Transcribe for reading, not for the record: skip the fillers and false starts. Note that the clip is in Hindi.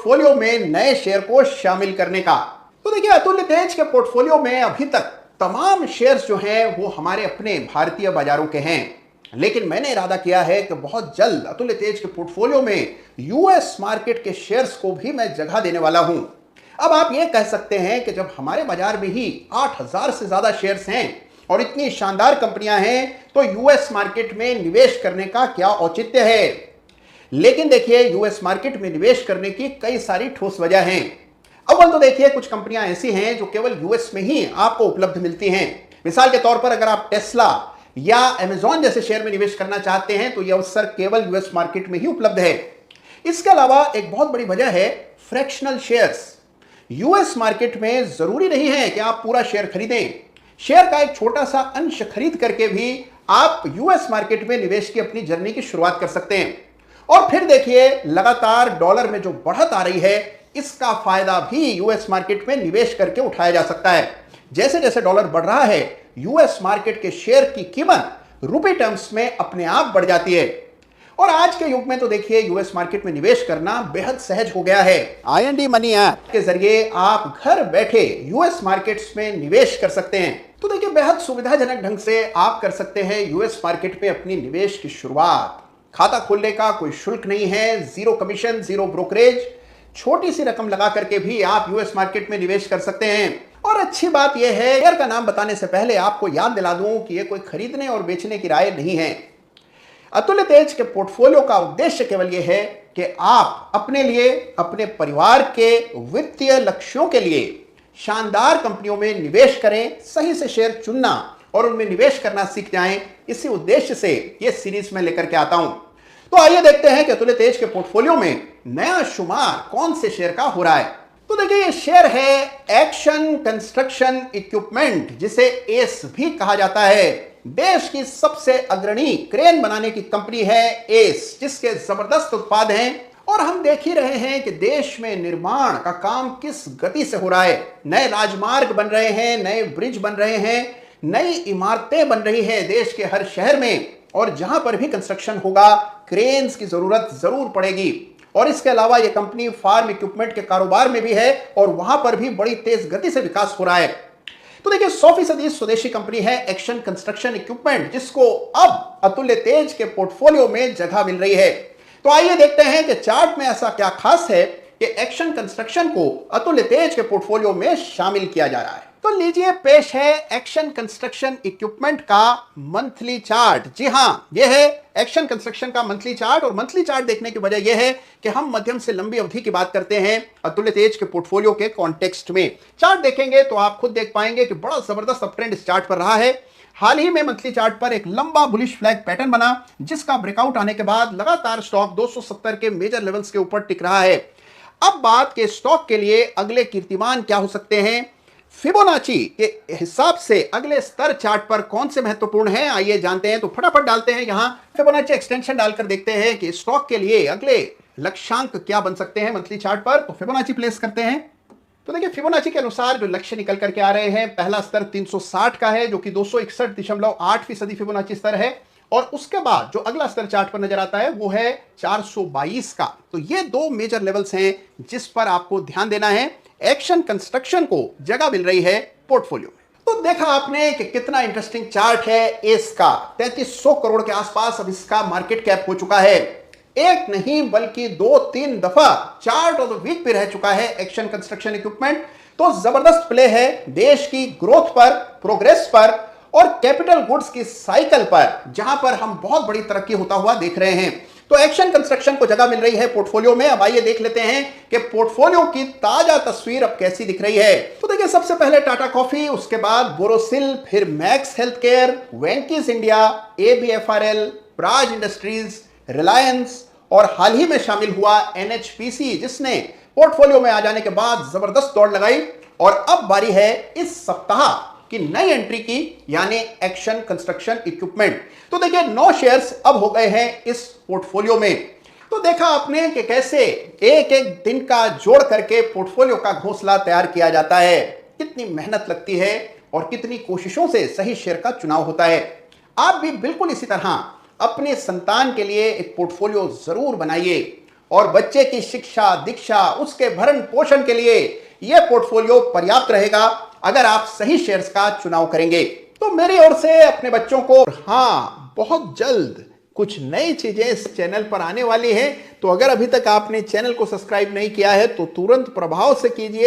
पोर्टफोलियो में नए शेयर को शामिल करने का। तो देखिए, अतुल्य तेज के पोर्टफोलियो में अभी तक तमाम शेयर्स जो हैं वो हमारे अपने भारतीय बाजारों के हैं, लेकिन मैंने इरादा किया है कि बहुत जल्द अतुल्य तेज के पोर्टफोलियो में यूएस मार्केट के शेयर्स को भी मैं जगह देने वाला हूं। अब आप ये कह सकते हैं कि जब हमारे बाजार में ही 8000 से ज्यादा शेयर्स हैं और इतनी शानदार कंपनियां हैं, तो यूएस मार्केट में निवेश करने का क्या औचित्य है। लेकिन देखिए, यूएस मार्केट में निवेश करने की कई सारी ठोस वजह हैं। अव्वल तो देखिए, कुछ कंपनियां ऐसी हैं जो केवल यूएस में ही आपको उपलब्ध मिलती हैं। मिसाल के तौर पर अगर आप टेस्ला या अमेजॉन जैसे शेयर में निवेश करना चाहते हैं तो यह अवसर केवल यूएस मार्केट में ही उपलब्ध है। इसके अलावा एक बहुत बड़ी वजह है फ्रैक्शनल शेयर्स। यूएस मार्केट में जरूरी नहीं है कि आप पूरा शेयर खरीदें। शेयर का एक छोटा सा अंश खरीद करके भी आप यूएस मार्केट में निवेश की अपनी जर्नी की शुरुआत कर सकते हैं। और फिर देखिए, लगातार डॉलर में जो बढ़त आ रही है, इसका फायदा भी यूएस मार्केट में निवेश करके उठाया जा सकता है। जैसे जैसे डॉलर बढ़ रहा है, यूएस मार्केट के शेयर की कीमत रुपए टर्म्स में अपने आप बढ़ जाती है। और आज के युग में तो देखिए, यूएस मार्केट में निवेश करना बेहद सहज हो गया है। IND मनी ऐप के जरिए आप घर बैठे यूएस मार्केट्स में निवेश कर सकते हैं। तो देखिए, बेहद सुविधाजनक ढंग से आप कर सकते हैं यूएस मार्केट में अपनी निवेश की शुरुआत। खाता खोलने का कोई शुल्क नहीं है, जीरो कमीशन, जीरो ब्रोकरेज। छोटी सी रकम लगा करके भी आप यूएस मार्केट में निवेश कर सकते हैं। और अच्छी बात यह है, शेयर का नाम बताने से पहले आपको याद दिला दूं कि यह कोई खरीदने और बेचने की राय नहीं है। अतुल्य तेज के पोर्टफोलियो का उद्देश्य केवल यह है कि आप अपने लिए, अपने परिवार के वित्तीय लक्ष्यों के लिए शानदार कंपनियों में निवेश करें, सही से शेयर चुनना और उनमें निवेश करना सीख जाएं। इसी उद्देश्य से यह सीरीज में लेकर के आता हूं। तो आइए देखते हैं कि अतुल्य तेज के पोर्टफोलियो में नया शुमार कौन से शेयर का हो रहा है। तो देखिए, ये शेयर है एक्शन कंस्ट्रक्शन इक्विपमेंट, जिसे एस भी कहा जाता है। देश की सबसे अग्रणी क्रेन बनाने की कंपनी है एस, जिसके जबरदस्त उत्पाद हैं। और हम देख ही रहे हैं कि देश में निर्माण का काम किस गति से हो रहा है। नए राजमार्ग बन रहे हैं, नए ब्रिज बन रहे हैं, नई इमारतें बन रही हैं देश के हर शहर में। और जहां पर भी कंस्ट्रक्शन होगा, क्रेन्स की जरूरत जरूर पड़ेगी। और इसके अलावा यह कंपनी फार्म इक्विपमेंट के कारोबार में भी है और वहां पर भी बड़ी तेज गति से विकास हो रहा है। तो देखिए, 100% स्वदेशी कंपनी है एक्शन कंस्ट्रक्शन इक्विपमेंट, जिसको अब अतुल्य तेज के पोर्टफोलियो में जगह मिल रही है। तो आइए देखते हैं कि चार्ट में ऐसा क्या खास है कि एक्शन कंस्ट्रक्शन को अतुल्य तेज के पोर्टफोलियो में शामिल किया जा रहा है। तो लीजिए, पेश है एक्शन कंस्ट्रक्शन इक्विपमेंट का मंथली चार्ट। जी हां, यह है एक्शन कंस्ट्रक्शन का मंथली चार्ट। और मंथली चार्ट देखने की वजह यह है कि हम मध्यम से लंबी अवधि की बात करते हैं अतुल्य तेज के पोर्टफोलियो के कॉन्टेक्स्ट में। चार्ट देखेंगे तो आप खुद देख पाएंगे कि बड़ा जबरदस्त अपट्रेंड इस चार्ट पर रहा है। हाल ही में मंथली चार्ट पर एक लंबा बुलिश फ्लैग पैटर्न बना, जिसका ब्रेकआउट आने के बाद लगातार स्टॉक 270 के मेजर लेवल्स के ऊपर टिक रहा है। अब बात के स्टॉक के लिए अगले कीर्तिमान क्या हो सकते हैं, फिबोनाची के हिसाब से अगले स्तर चार्ट पर कौन से महत्वपूर्ण हैं, आइए जानते हैं। तो फटाफट डालते हैं यहां फिबोनाची एक्सटेंशन डालकर देखते हैं कि स्टॉक के लिए अगले लक्ष्यांक क्या बन सकते हैं मंथली चार्ट पर। तो फिबोनाची प्लेस करते हैं। तो देखिए, फिबोनाची के अनुसार जो लक्ष्य निकल करके आ रहे हैं, पहला स्तर 360 का है, जो कि 261.8% फिबोनाची स्तर है। और उसके बाद जो अगला स्तर चार्ट पर नजर आता है वो है 422 का। तो ये दो मेजर लेवल्स हैं जिस पर आपको ध्यान देना है। एक्शन कंस्ट्रक्शन को जगह मिल रही है पोर्टफोलियो में। तो देखा आपने कि कितना इंटरेस्टिंग चार्ट है इसका। 3300 करोड़ के आसपास अब इसका मार्केट कैप हो चुका है। एक नहीं बल्कि 2-3 दफा चार्ट ऑफ द वीक पे रह चुका है एक्शन कंस्ट्रक्शन इक्विपमेंट। तो जबरदस्त प्ले है देश की ग्रोथ पर, प्रोग्रेस पर और कैपिटल गुड्स की साइकिल पर, जहां पर हम बहुत बड़ी तरक्की होता हुआ देख रहे हैं। तो एक्शन कंस्ट्रक्शन को जगह मिल रही है पोर्टफोलियो में। अब आइए देख लेते हैं कि पोर्टफोलियो की ताजा तस्वीर अब कैसी दिख रही है। तो देखिए, सबसे पहले टाटा कॉफी, उसके बाद बोरोसिल, फिर max health care, Venky's India, ABFRL, Praj industries, Reliance और हाल ही में शामिल हुआ NHPC, जिसने पोर्टफोलियो में आ जाने के बाद जबरदस्त दौड़ लगाई। और अब बारी है इस सप्ताह की नई एंट्री की, यानी एक्शन कंस्ट्रक्शन इक्विपमेंट। तो देखिए, 9 शेयर्स अब हो गए हैं इस पोर्टफोलियो में। तो देखा आपने कि कैसे एक एक दिन का जोड़ करके पोर्टफोलियो का घोंसला तैयार किया जाता है, कितनी मेहनत लगती है और कितनी कोशिशों से सही शेयर का चुनाव होता है। आप भी बिल्कुल इसी तरह अपने संतान के लिए एक पोर्टफोलियो जरूर बनाइए। और बच्चे की शिक्षा दीक्षा उसके भरण पोषण के लिए यह पोर्टफोलियो पर्याप्त रहेगा अगर आप सही शेयर्स का चुनाव करेंगे। तो मेरी ओर से अपने बच्चों को, हाँ, बहुत जल्द कुछ नई चीजें इस चैनल पर आने वाली हैं। तो अगर अभी तक आपने चैनल को सब्सक्राइब नहीं किया है तो तुरंत प्रभाव से कीजिए।